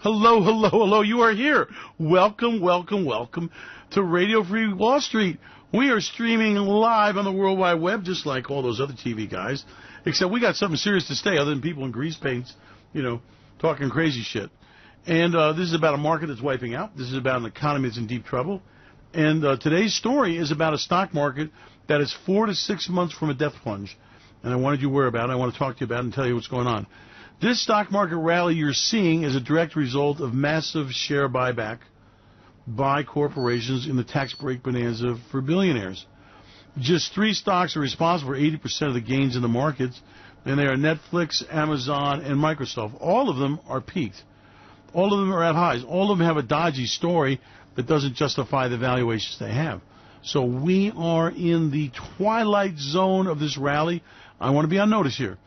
Hello, hello, hello. You are here. Welcome, welcome, welcome to Radio Free Wall Street. We are streaming live on the World Wide Web, just like all those other TV guys, except we got something serious to say other than people in grease paints, talking crazy shit. And this is about a market that's wiping out. This is about an economy that's in deep trouble. And today's story is about a stock market that is 4 to 6 months from a death plunge. And I wanted you to worry about it. I want to talk to you about it and tell you what's going on. This stock market rally you're seeing is a direct result of massive share buyback by corporations in the tax break bonanza for billionaires. Just 3 stocks are responsible for 80% of the gains in the markets, and they are Netflix, Amazon, and Microsoft. All of them are peaked. All of them are at highs. All of them have a dodgy story that doesn't justify the valuations they have. So we are in the twilight zone of this rally. I want to be on notice here.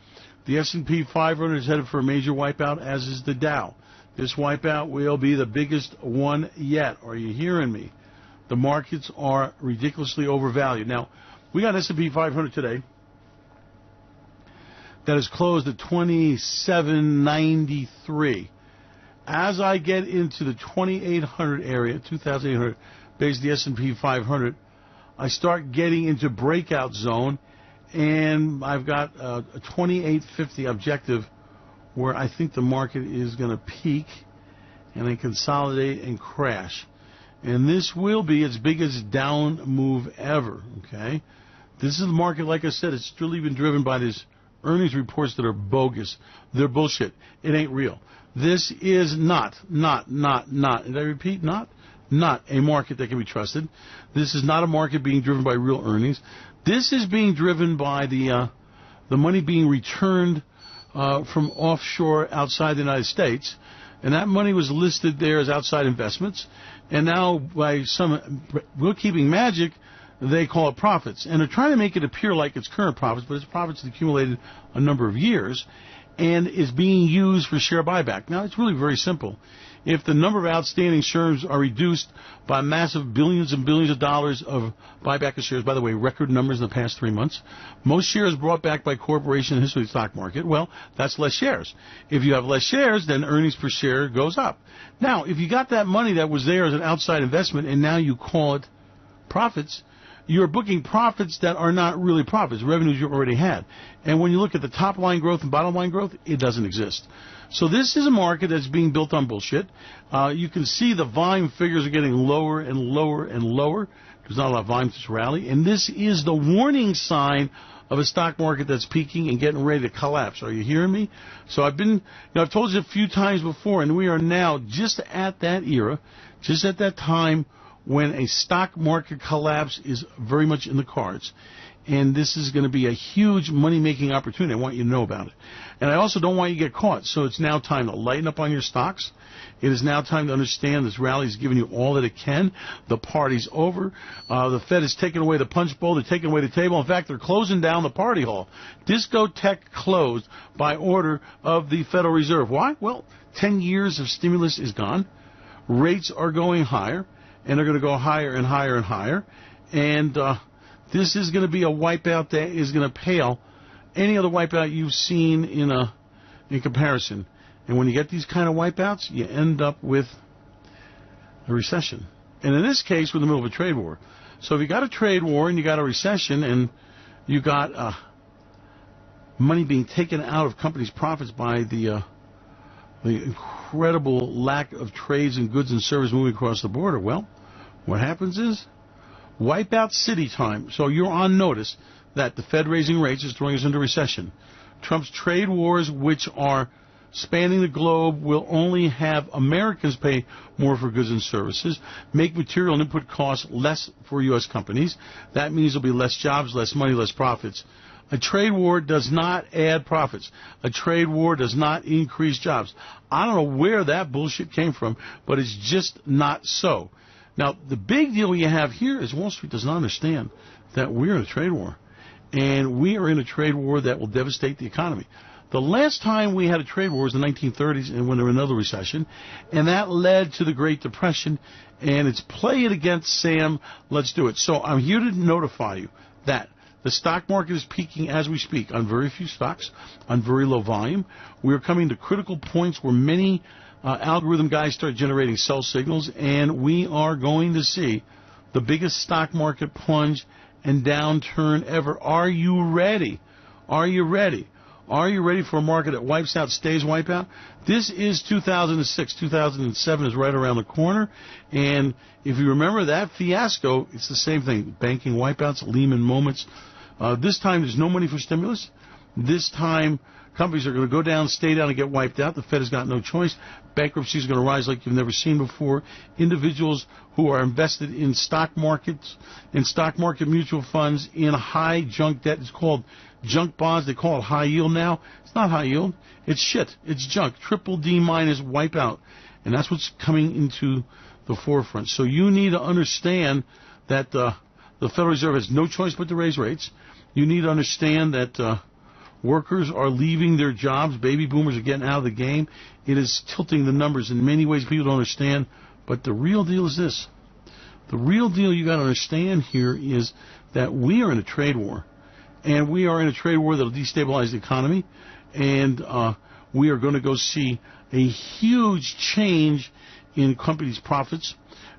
The S&P500 is headed for a major wipeout, as is the Dow. This wipeout will be the biggest one yet. Are you hearing me? The markets are ridiculously overvalued. Now, we got S&P 500 today that is closed at 2793. As I get into the 2800 area, 2800, basically the S&P 500, I start getting into breakout zone. And I've got a 2850 objective where I think the market is going to peak and then consolidate and crash. And this will be its biggest down move ever, okay? This is the market, like I said, it's really been driven by these earnings reports that are bogus. They're bullshit. It ain't real. This is not, did I repeat, not a market that can be trusted. This is not a market being driven by real earnings. This is being driven by the money being returned from offshore outside the United States, and that money was listed there as outside investments, and now by some bookkeeping magic, they call it profits, and they're trying to make it appear like it's current profits, but it's profits that accumulated a number of years, and is being used for share buyback. Now, it's really very simple. If the number of outstanding shares are reduced by massive billions and billions of dollars of buyback of shares, by the way, record numbers in the past 3 months, most shares brought back by corporations in the history of the stock market, well, that's less shares. If you have less shares, then earnings per share goes up. Now, if you got that money that was there as an outside investment and now you call it profits, you're booking profits that are not really profits, revenues you already had. And when you look at the top line growth and bottom line growth, it doesn't exist. So this is a market that's being built on bullshit. You can see the volume figures are getting lower and lower and lower. There's not a lot of volume to this rally. And this is the warning sign of a stock market that's peaking and getting ready to collapse. Are you hearing me? So I've told you a few times before, and we are now just at that era, just at that time when a stock market collapse is very much in the cards. And this is going to be a huge money-making opportunity. I want you to know about it. And I also don't want you to get caught. So it's now time to lighten up on your stocks. It is now time to understand this rally is giving you all that it can. The party's over. The Fed is taking away the punch bowl. They're taking away the table. In fact, they're closing down the party hall. Discotheque closed by order of the Federal Reserve. Why? Well, 10 years of stimulus is gone. Rates are going higher. And they're going to go higher and higher and higher. And this is going to be a wipeout that is going to pale any other wipeout you've seen in comparison. And when you get these kind of wipeouts, you end up with a recession. And in this case, we're in the middle of a trade war. So if you got a trade war and you got a recession and you got money being taken out of companies' profits by the incredible lack of trades and goods and services moving across the border, well, what happens is wipeout city time. So you're on notice that the Fed raising rates is throwing us into recession. Trump's trade wars, which are spanning the globe, will only have Americans pay more for goods and services, make material and input costs less for U.S. companies. That means there'll be less jobs, less money, less profits. A trade war does not add profits. A trade war does not increase jobs. I don't know where that bullshit came from, but it's just not so. Now, the big deal you have here is Wall Street does not understand that we're in a trade war. And we are in a trade war that will devastate the economy. The last time we had a trade war was the 1930s and when there was another recession, and that led to the Great Depression, and it's play it against Sam, let's do it. So I'm here to notify you that the stock market is peaking as we speak on very few stocks, on very low volume. We are coming to critical points where many algorithm guys start generating sell signals, and we are going to see the biggest stock market plunge and downturn ever. Are you ready? Are you ready? Are you ready for a market that wipes out, stays wipe out? This is 2006. 2007 is right around the corner. And if you remember that fiasco, it's the same thing. Banking wipeouts, Lehman moments. This time there's no money for stimulus. This time companies are going to go down, stay down, and get wiped out. The Fed has got no choice. Bankruptcies are going to rise like you've never seen before. Individuals who are invested in stock markets, in stock market mutual funds, in high junk debt. It's called junk bonds. They call it high yield now. It's not high yield. It's shit. It's junk. Triple D minus wipeout. And that's what's coming into the forefront. So you need to understand that the Federal Reserve has no choice but to raise rates. You need to understand that workers are leaving their jobs. Baby boomers are getting out of the game. It is tilting the numbers in many ways people don't understand. But the real deal is this. The real deal you got to understand here is that we are in a trade war. And we are in a trade war that will destabilize the economy. And we are going to go see a huge change in companies' profits.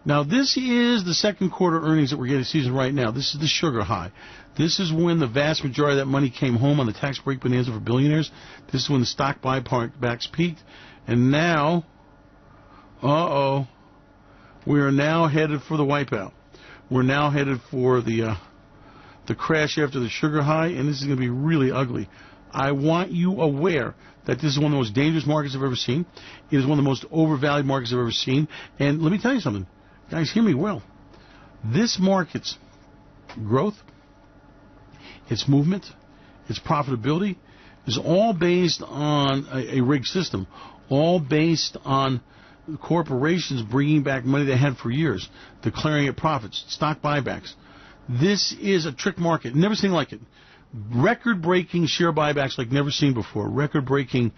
Now, this is the second quarter earnings that we're getting season right now. This is the sugar high. This is when the vast majority of that money came home on the tax break bonanza for billionaires. This is when the stock buybacks peaked. And now, we are now headed for the wipeout. We're now headed for the crash after the sugar high, and this is going to be really ugly. I want you aware that this is one of the most dangerous markets I've ever seen. It is one of the most overvalued markets I've ever seen. And let me tell you something. Guys, hear me well. This market's growth, its movement, its profitability is all based on a rigged system, all based on corporations bringing back money they had for years, declaring it profits, stock buybacks. This is a trick market. Never seen like it. Record-breaking share buybacks like never seen before. Record-breaking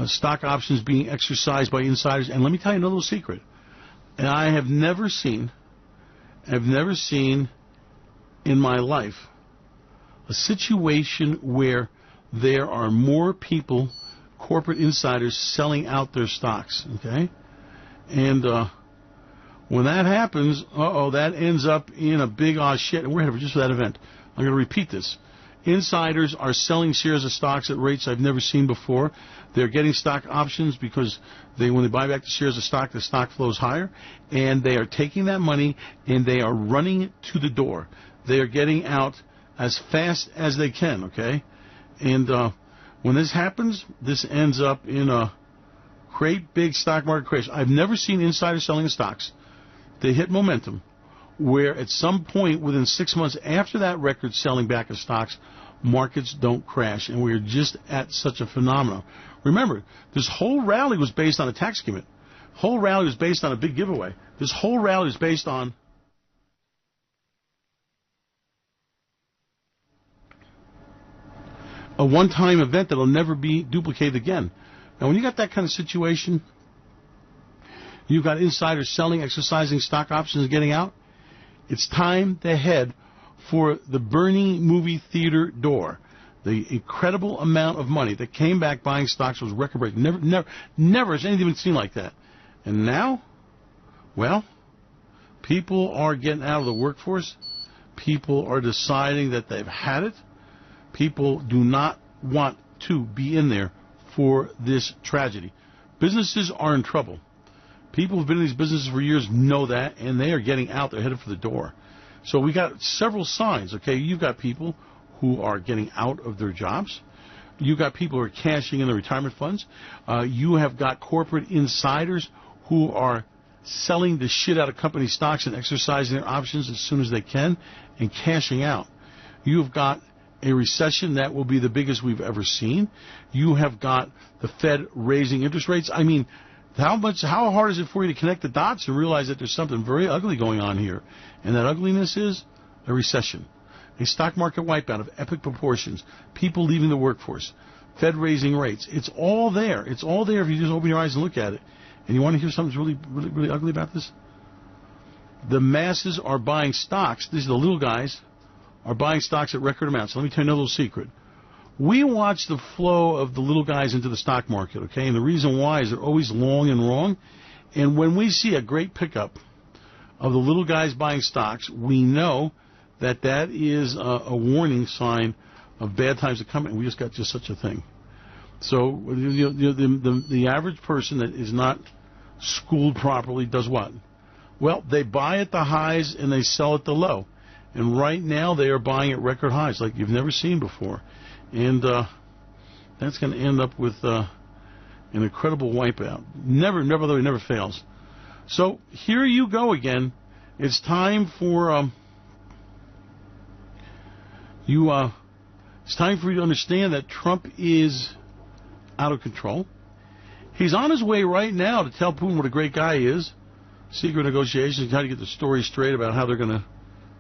stock options being exercised by insiders. And let me tell you another little secret. And I have never seen in my life a situation where there are more people, corporate insiders, selling out their stocks. Okay? And when that happens, that ends up in a big shit. And we're headed just for that event. I'm going to repeat this. Insiders are selling shares of stocks at rates I've never seen before. They're getting stock options because when they buy back the shares of stock, the stock flows higher. And they are taking that money and they are running to the door. They are getting out as fast as they can, okay? And when this happens, this ends up in a great big stock market crash. I've never seen insiders selling the stocks. They hit momentum where at some point within 6 months after that record selling back of stocks, markets don't crash. And we're just at such a phenomenon. Remember, this whole rally was based on a tax skimming. Whole rally was based on a big giveaway. This whole rally is based on a one-time event that will never be duplicated again. Now, when you got that kind of situation, you've got insiders selling, exercising stock options, and getting out, it's time to head for the burning movie theater door. The incredible amount of money that came back buying stocks was record-breaking. Never has anything been seen like that. And now, well, people are getting out of the workforce. People are deciding that they've had it. People do not want to be in there for this tragedy. Businesses are in trouble. People who've been in these businesses for years know that, and they are getting out. They're headed for the door. So we got several signs, okay? You've got people who are getting out of their jobs. You've got people who are cashing in their retirement funds. You have got corporate insiders who are selling the shit out of company stocks and exercising their options as soon as they can and cashing out. You've got a recession that will be the biggest we've ever seen. You have got the Fed raising interest rates. I mean, how hard is it for you to connect the dots and realize that there's something very ugly going on here? And that ugliness is a recession, a stock market wipeout of epic proportions, people leaving the workforce, Fed raising rates. It's all there. It's all there if you just open your eyes and look at it. And you want to hear something really ugly about this? The masses are buying stocks. These are the little guys are buying stocks at record amounts. Let me tell you another little secret. We watch the flow of the little guys into the stock market, okay? And the reason why is they're always long and wrong. And when we see a great pickup of the little guys buying stocks, we know that that is a warning sign of bad times are coming. We just got just such a thing. So the average person that is not schooled properly does what? Well, they buy at the highs and they sell at the low. And right now they are buying at record highs like you've never seen before. And that's going to end up with an incredible wipeout. Never fails. So here you go again. It's time for it's time for you to understand that Trump is out of control. He's on his way right now to tell Putin what a great guy he is. Secret negotiations, how to get the story straight about how they're going to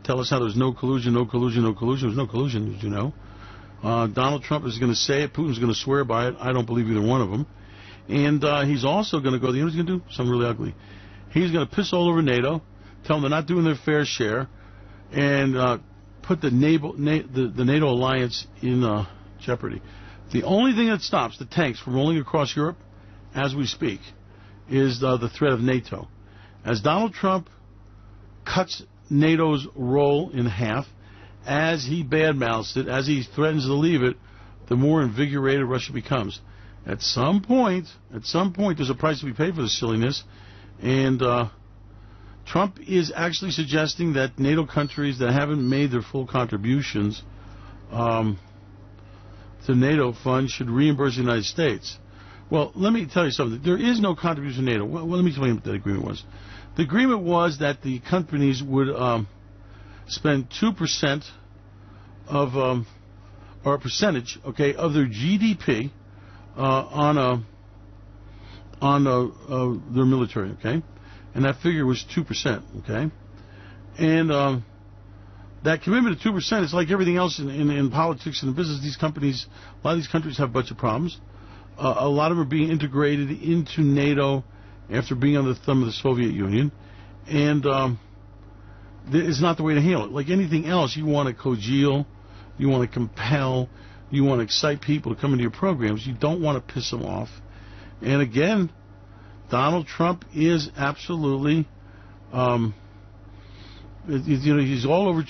tell us how there's no collusion. There's no collusion, as you know. Donald Trump is going to say it. Putin's going to swear by it. I don't believe either one of them. And he's also going to go, you know what he's going to do? Something really ugly. He's going to piss all over NATO, tell them they're not doing their fair share, and put the NATO alliance in jeopardy. The only thing that stops the tanks from rolling across Europe as we speak is the threat of NATO. As Donald Trump cuts NATO's role in half, as he badmouths it, as he threatens to leave it, the more invigorated Russia becomes. At some point, there's a price to be paid for this silliness, and Trump is actually suggesting that NATO countries that haven't made their full contributions to NATO funds should reimburse the United States. Well, let me tell you something. There is no contribution to NATO. Well, let me explain what that agreement was. The agreement was that the companies would spend 2% of, or a percentage, okay, of their GDP on their military, okay, and that figure was 2%, okay, and that commitment to 2% is like everything else in politics and in business. These companies, a lot of these countries have a bunch of problems. A lot of them are being integrated into NATO after being under the thumb of the Soviet Union, and it's not the way to handle it. Like anything else, you want to cajole, you want to compel, you want to excite people to come into your programs. You don't want to piss them off. And again, Donald Trump is absolutely, he's all over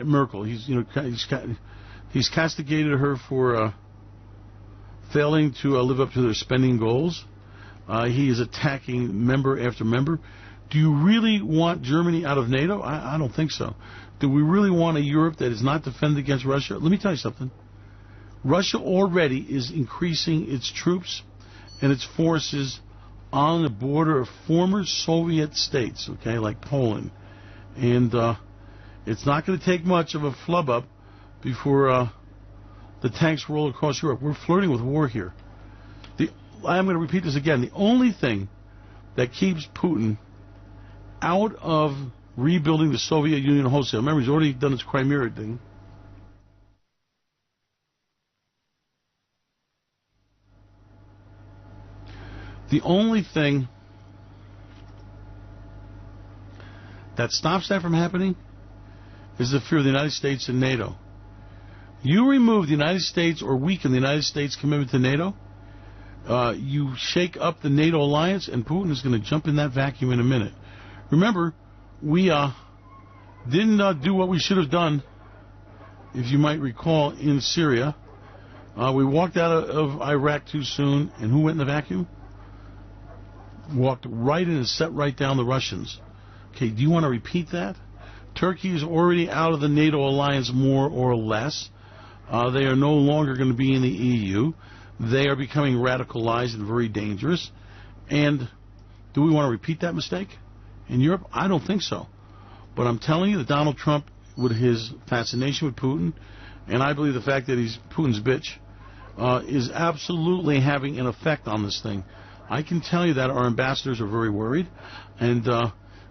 Merkel. He's castigated her for failing to live up to their spending goals. He is attacking member after member. Do you really want Germany out of NATO? I don't think so. Do we really want a Europe that is not defended against Russia? Let me tell you something. Russia already is increasing its troops and its forces on the border of former Soviet states, okay, like Poland. And it's not going to take much of a flub up before the tanks roll across Europe. We're flirting with war here. I'm going to repeat this again. The only thing that keeps Putin out of rebuilding the Soviet Union wholesale, remember, he's already done his Crimea thing. The only thing that stops that from happening is the fear of the United States and NATO. You remove the United States or weaken the United States' commitment to NATO, you shake up the NATO alliance, and Putin is going to jump in that vacuum in a minute. Remember, we didn't do what we should have done, if you might recall, in Syria. We walked out of Iraq too soon, and who went in the vacuum? Walked right in and set right down the Russians. Okay, do you want to repeat that? Turkey is already out of the NATO alliance more or less. They are no longer going to be in the EU. They are becoming radicalized and very dangerous. And do we want to repeat that mistake in Europe? I don't think so. But I'm telling you that Donald Trump, with his fascination with Putin, and I believe the fact that he's Putin's bitch, is absolutely having an effect on this thing. I can tell you that our ambassadors are very worried. And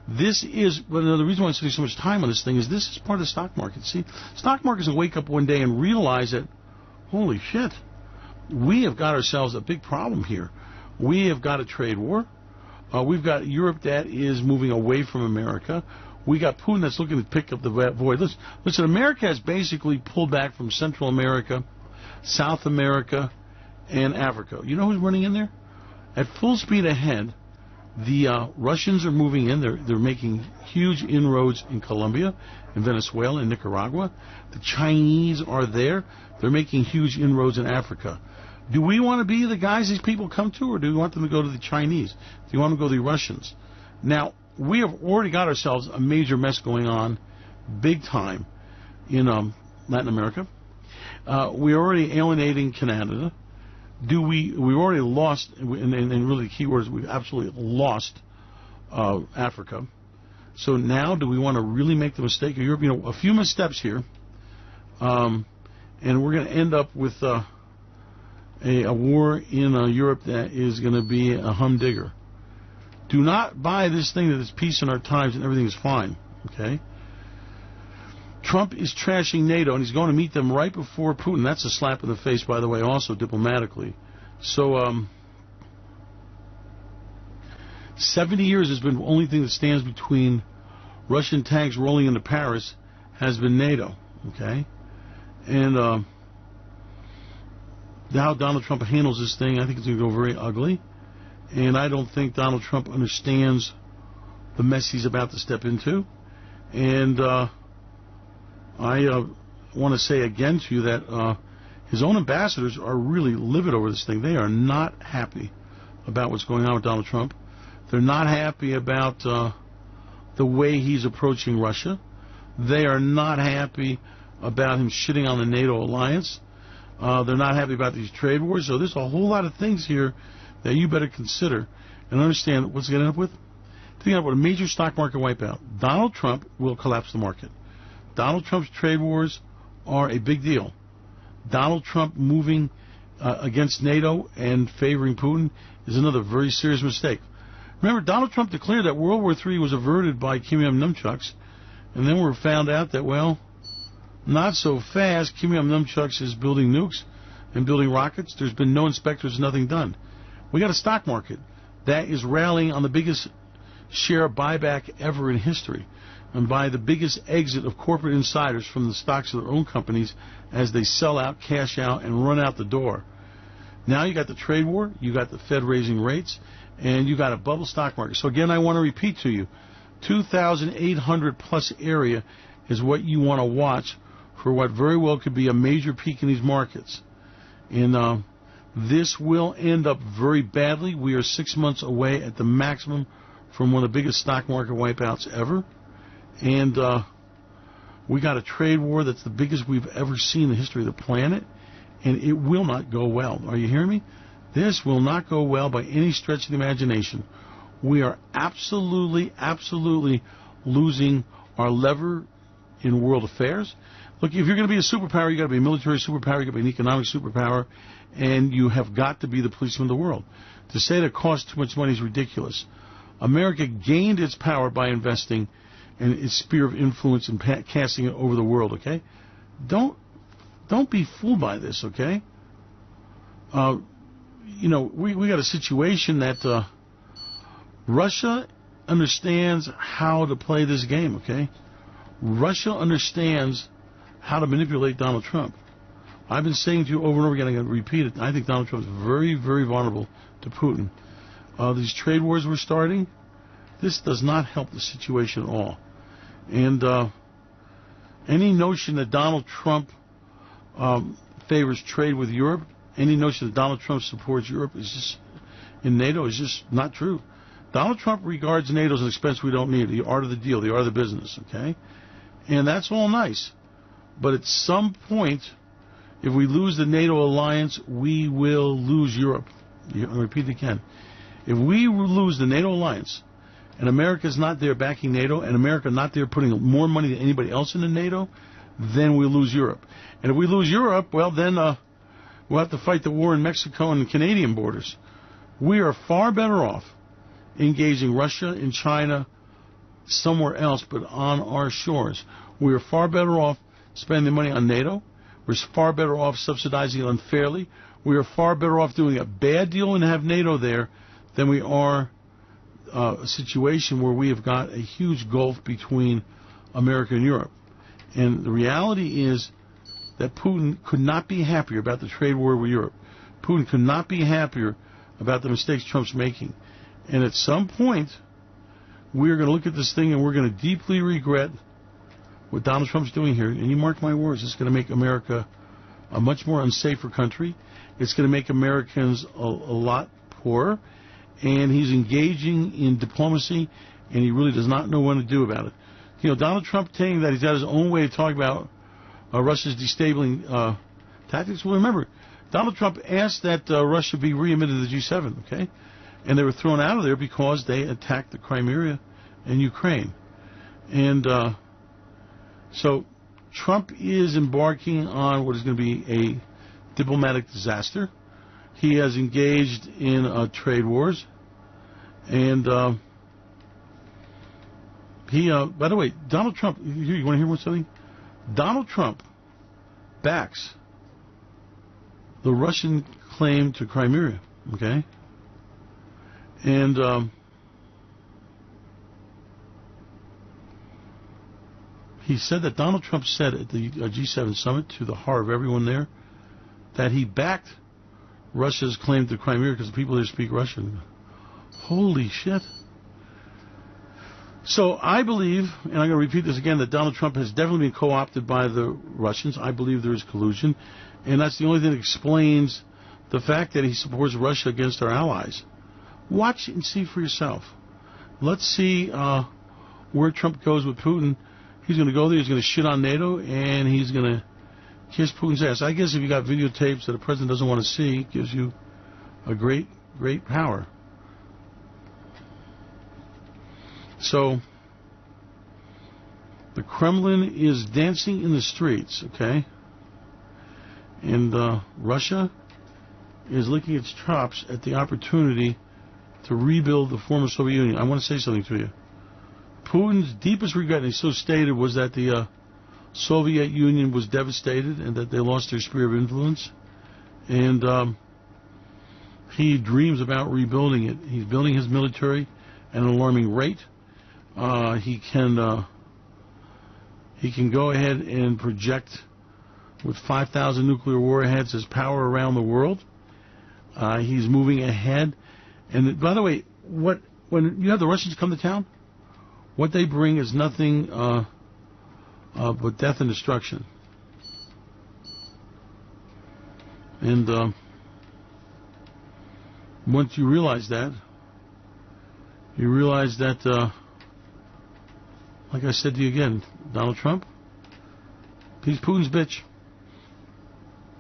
this is, but the reason why I'm spending so much time on this thing is this is part of the stock market. See, stock markets will wake up one day and realize that, holy shit, we have got ourselves a big problem here. We have got a trade war. We've got Europe that is moving away from America. We got Putin that's looking to pick up the void. Listen, America has basically pulled back from Central America South America, and Africa. You know who's running in there? At full speed ahead, the Russians are moving in. They're making huge inroads in Colombia, in Venezuela, in Nicaragua. The Chinese are there. They're making huge inroads in Africa. Do we want to be the guys these people come to, or do we want them to go to the Chinese? Do you want them to go to the Russians? Now, we have already got ourselves a major mess going on, big time, in Latin America. We're already alienating Canada. We've already lost, and really the key word is we've absolutely lost Africa. So now do we want to really make the mistake of Europe? You know, a few missteps here, and we're going to end up with a war in Europe that is going to be a humdinger. Do not buy this thing that it's peace in our times and everything is fine, okay? Trump is trashing NATO, and he's going to meet them right before Putin. That's a slap in the face, by the way, also diplomatically. So, 70 years has been the only thing that stands between Russian tanks rolling into Paris has been NATO, okay? And how Donald Trump handles this thing, I think it's going to go very ugly. And I don't think Donald Trump understands the mess he's about to step into. And I want to say again to you that his own ambassadors are really livid over this thing. They are not happy about what's going on with Donald Trump. They're not happy about the way he's approaching Russia. They are not happy about him shitting on the NATO alliance. They're not happy about these trade wars. So there's a whole lot of things here that you better consider and understand what's going to end up with. To end up with a major stock market wipeout. Donald Trump will collapse the market. Donald Trump's trade wars are a big deal. Donald Trump moving against NATO and favoring Putin is another very serious mistake. Remember, Donald Trump declared that World War III was averted by Kim Jong nunchucks, and then we found out that, well, not so fast. Kim Jong nunchucks is building nukes and building rockets. There's been no inspectors, nothing done. We got a stock market that is rallying on the biggest share buyback ever in history, and by the biggest exit of corporate insiders from the stocks of their own companies as they sell out, cash out, and run out the door. Now you got the trade war, you got the Fed raising rates, and you got a bubble stock market. So again, I want to repeat to you, 2,800 plus area is what you want to watch for what very well could be a major peak in these markets. And this will end up very badly. We are 6 months away at the maximum from one of the biggest stock market wipeouts ever. And we got a trade war that's the biggest we've ever seen in the history of the planet, and it will not go well. Are you hearing me? This will not go well by any stretch of the imagination. We are absolutely, absolutely losing our lever in world affairs. Look, if you're going to be a superpower, you've got to be a military superpower, you've got to be an economic superpower, and you have got to be the policeman of the world. To say that it costs too much money is ridiculous. America gained its power by investing in its sphere of influence and casting it over the world, okay? Don't be fooled by this, okay? You know, we got a situation that Russia understands how to play this game, okay? Russia understands how to manipulate Donald Trump. I've been saying to you over and over again, I'm going to repeat it, I think Donald Trump is very, very vulnerable to Putin. These trade wars we're starting, this does not help the situation at all. And any notion that Donald Trump favors trade with Europe, any notion that Donald Trump supports Europe is just, in NATO, is just not true. Donald Trump regards NATO as an expense we don't need, the art of the deal, the art of the business, okay? And that's all nice. But at some point, if we lose the NATO alliance, we will lose Europe. I'll repeat it again. If we lose the NATO alliance, and America's not there backing NATO, and America not there putting more money than anybody else into NATO, then we'll lose Europe. And if we lose Europe, well, then we'll have to fight the war in Mexico and the Canadian borders. We are far better off engaging Russia and China somewhere else but on our shores. We are far better off spending money on NATO. We're far better off subsidizing it unfairly. We are far better off doing a bad deal and have NATO there than we are a situation where we have got a huge gulf between America and Europe. And the reality is that Putin could not be happier about the trade war with Europe. Putin could not be happier about the mistakes Trump's making. And at some point, we're going to look at this thing and we're going to deeply regret what Donald Trump's doing here. And you mark my words, it's going to make America a much more unsafer country. It's going to make Americans a lot poorer. And he's engaging in diplomacy, and he really does not know what to do about it. You know, Donald Trump saying that he's got his own way of talking about Russia's destabilizing tactics. Well, remember, Donald Trump asked that Russia be readmitted to the G7, okay? And they were thrown out of there because they attacked the Crimea and Ukraine. And so Trump is embarking on what is going to be a diplomatic disaster. He has engaged in trade wars. And by the way, Donald Trump, you want to hear something? Donald Trump backs the Russian claim to Crimea, okay? And he said that Donald Trump said at the G7 summit, to the horror of everyone there, that he backed Russia's claim to Crimea because the people there speak Russian. Holy shit. So I believe, and I'm going to repeat this again, that Donald Trump has definitely been co-opted by the Russians. I believe there is collusion. And that's the only thing that explains the fact that he supports Russia against our allies. Watch and see for yourself. Let's see where Trump goes with Putin. He's going to go there, he's going to shit on NATO, and he's going to kiss Putin's ass. I guess if you got videotapes that the president doesn't want to see, it gives you a great, great power. So, the Kremlin is dancing in the streets, okay? And Russia is licking its chops at the opportunity to rebuild the former Soviet Union. I want to say something to you. Putin's deepest regret, and he so stated, was that the Soviet Union was devastated and that they lost their sphere of influence. And he dreams about rebuilding it. He's building his military at an alarming rate. He can go ahead and project with 5,000 nuclear warheads his power around the world. He's moving ahead. And by the way, when you have the Russians come to town, what they bring is nothing but death and destruction. And once you realize that, you realize that, like I said to you again, Donald Trump, he's Putin's bitch.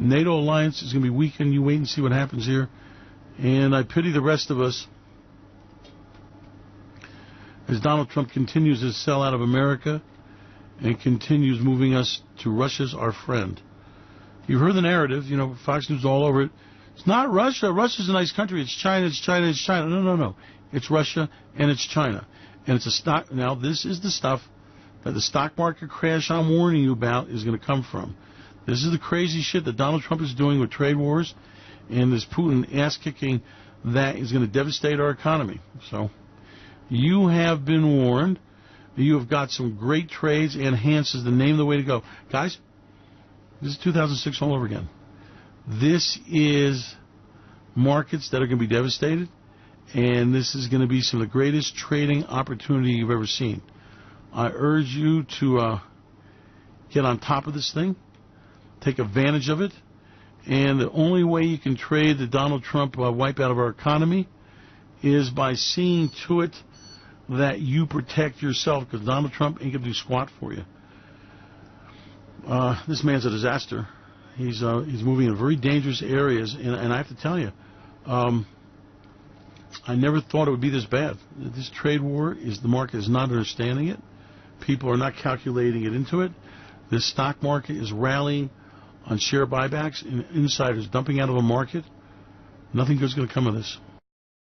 NATO alliance is going to be weakened. You wait and see what happens here. And I pity the rest of us as Donald Trump continues to sell out of America and continues moving us to Russia's our friend. You've heard the narrative, you know, Fox News all over it. It's not Russia. Russia's a nice country. It's China, it's China, it's China. No. It's Russia and it's China. And it's a stock. Now, this is the stuff that the stock market crash I'm warning you about is going to come from. This is the crazy shit that Donald Trump is doing with trade wars and this Putin ass-kicking that is going to devastate our economy. So, you have been warned. You have got some great trades, and Hans is the name of the way to go. Guys, this is 2006 all over again. This is markets that are going to be devastated, and this is going to be some of the greatest trading opportunity you've ever seen. I urge you to get on top of this thing, take advantage of it, and the only way you can trade the Donald Trump wipeout of our economy is by seeing to it that you protect yourself, because Donald Trump ain't going to do squat for you. This man's a disaster. He's moving in very dangerous areas, and I have to tell you, I never thought it would be this bad. This trade war the market is not understanding it. People are not calculating it into it. This stock market is rallying on share buybacks and insiders dumping out of a market. Nothing good's going to come of this.